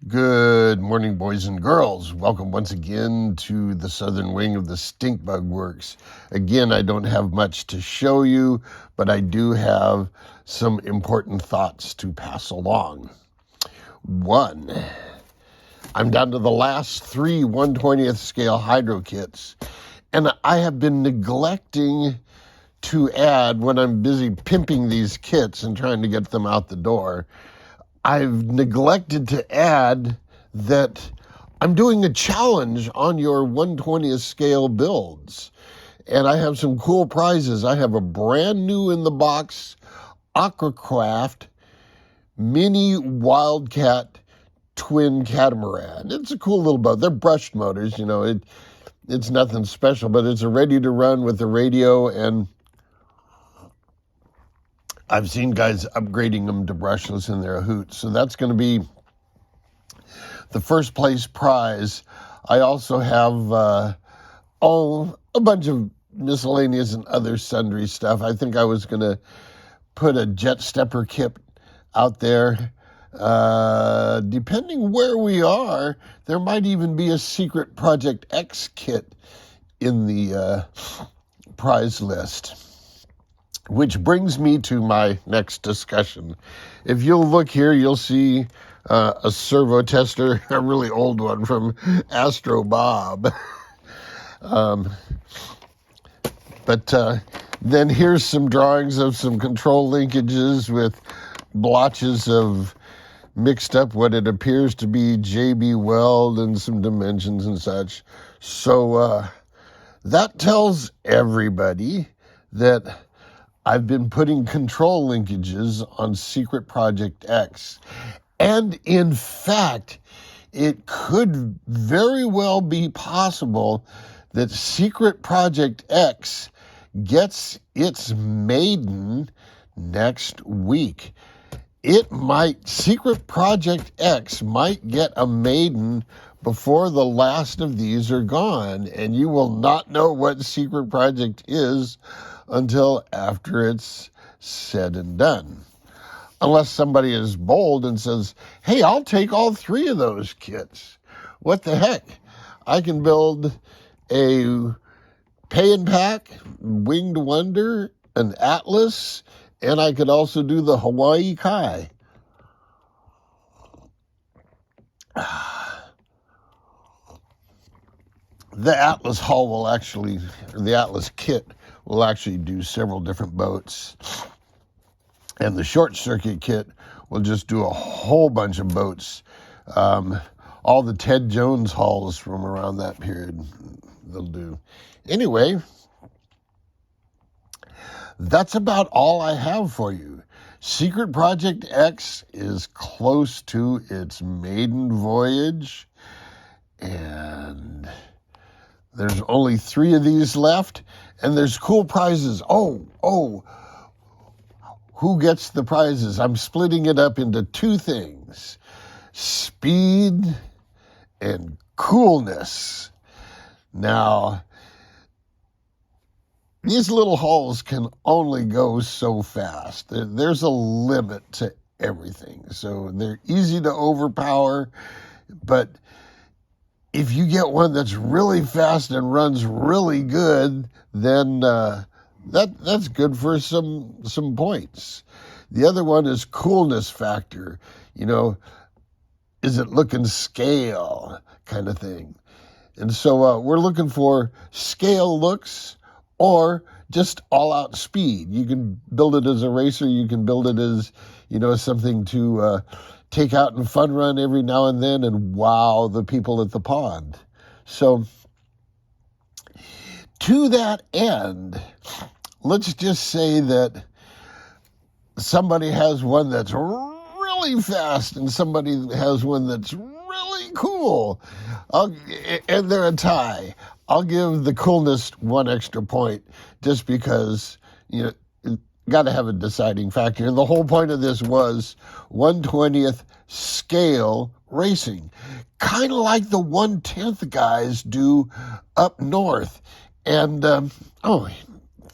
Good morning, boys and girls. Welcome once again to the southern wing of the Stink Bug Works. Again, I don't have much to show you, but I do have some important thoughts to pass along. One, I'm down to the last three 1/20th scale hydro kits, and I have been neglecting to add, when I'm busy pimping these kits and trying to get them out the door, I've neglected to add that I'm doing a challenge on your 1/20th scale builds. And I have some cool prizes. I have a brand new in the box Aquacraft Mini Wildcat Twin Catamaran. It's a cool little boat. They're brushed motors, it's nothing special, but it's a ready to run with the radio, and I've seen guys upgrading them to brushless and they're a hoot. So that's going to be the first place prize. I also have, a bunch of miscellaneous and other sundry stuff. I think I was going to put a jet stepper kit out there. Depending where we are, there might even be a secret Project X kit in the prize list. Which brings me to my next discussion. If you'll look here, you'll see a servo tester, a really old one from Astro Bob. But then here's some drawings of some control linkages with blotches of mixed up what it appears to be JB Weld and some dimensions and such. So that tells everybody that I've been putting control linkages on Secret Project X. And in fact, it could very well be possible that Secret Project X gets its maiden next week. Secret Project X might get a maiden before the last of these are gone, and you will not know what Secret Project is until after it's said and done. Unless somebody is bold and says, hey, I'll take all three of those kits. What the heck? I can build a Pay and Pack, Winged Wonder, an Atlas, and I could also do the Hawaii Kai. The Atlas kit will actually do several different boats. And the short circuit kit will just do a whole bunch of boats. All the Ted Jones hulls from around that period they'll do. Anyway, that's about all I have for you. Secret Project X is close to its maiden voyage, and there's only 3 of these left, and there's cool prizes. Who gets the prizes? I'm splitting it up into 2 things: speed and coolness. Now, these little hulls can only go so fast. There's a limit to everything. So they're easy to overpower, but if you get one that's really fast and runs really good, then that's good for some points. The other one is coolness factor. Is it looking scale kind of thing? And so we're looking for scale looks or just all-out speed. You can build it as a racer. You can build it as, something to take out and fun run every now and then and wow the people at the pond. So to that end, let's just say that somebody has one that's really fast and somebody has one that's really cool, and they're a tie. I'll give the coolness 1 extra point just because, got to have a deciding factor. And the whole point of this was 1/20th scale racing, kind of like the 1/10th guys do up north. And,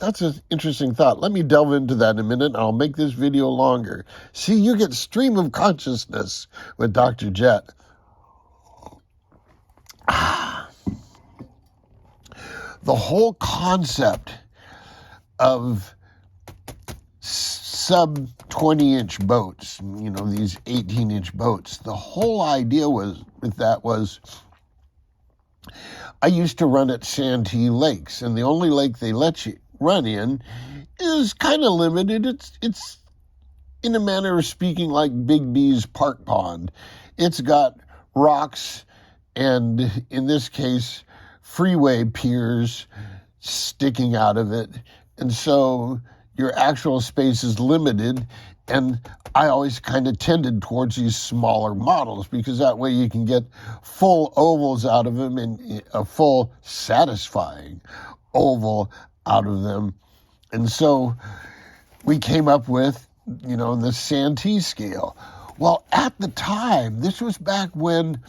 that's an interesting thought. Let me delve into that in a minute. I'll make this video longer. See, you get stream of consciousness with Dr. Jet. the whole concept of sub 20-inch boats, these 18-inch boats, the whole idea was I used to run at Santee Lakes, and the only lake they let you run in is kind of limited. It's in a manner of speaking like Big B's Park Pond. It's got rocks and, in this case, freeway piers sticking out of it. And so your actual space is limited. And I always kind of tended towards these smaller models because that way you can get full ovals out of them and a full satisfying oval out of them. And so we came up with, the Santee scale. Well, at the time, this was back when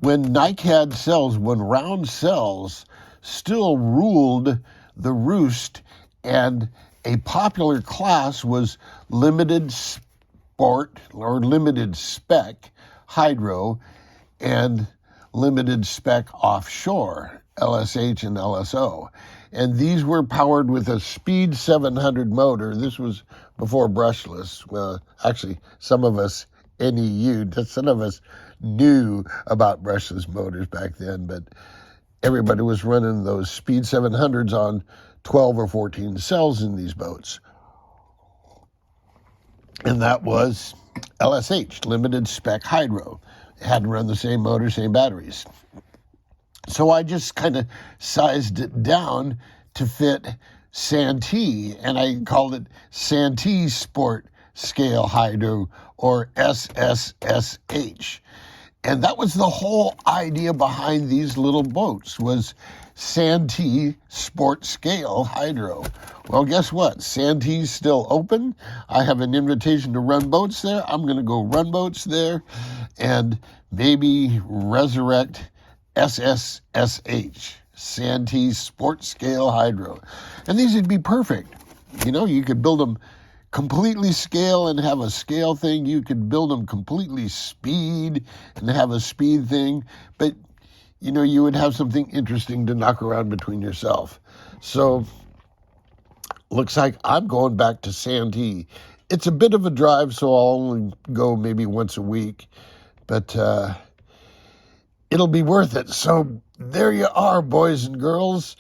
NICAD cells, when round cells still ruled the roost, and a popular class was limited sport or limited spec hydro and limited spec offshore, LSH and LSO. And these were powered with a Speed 700 motor. This was before brushless. Well, actually, some of us some of us knew about brushless motors back then, but everybody was running those Speed 700s on 12 or 14 cells in these boats. And that was LSH, limited spec hydro. It had to run the same motor, same batteries. So I just kind of sized it down to fit Santee, and I called it Santee Sport Scale Hydro, or SSSH. And that was the whole idea behind these little boats, was Santee Sport Scale Hydro. Well, guess what? Santee's still open. I have an invitation to run boats there. I'm going to go run boats there and maybe resurrect SSSH, Santee Sport Scale Hydro. And these would be perfect. You could build them completely scale and have a scale thing. You could build them completely speed and have a speed thing. But, you would have something interesting to knock around between yourself. So, looks like I'm going back to Santee. It's a bit of a drive, so I'll only go maybe once a week. But it'll be worth it. So there you are, boys and girls.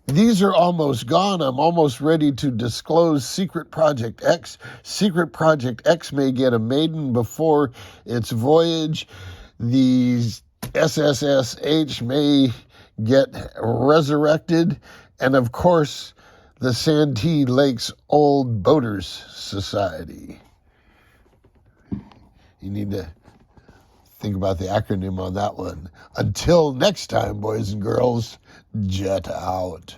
These are almost gone. I'm almost ready to disclose Secret Project X. Secret Project X may get a maiden before its voyage. These SSSH may get resurrected. And of course, the Santee Lakes Old Boaters Society. You need to think about the acronym on that one. Until next time, boys and girls, jet out.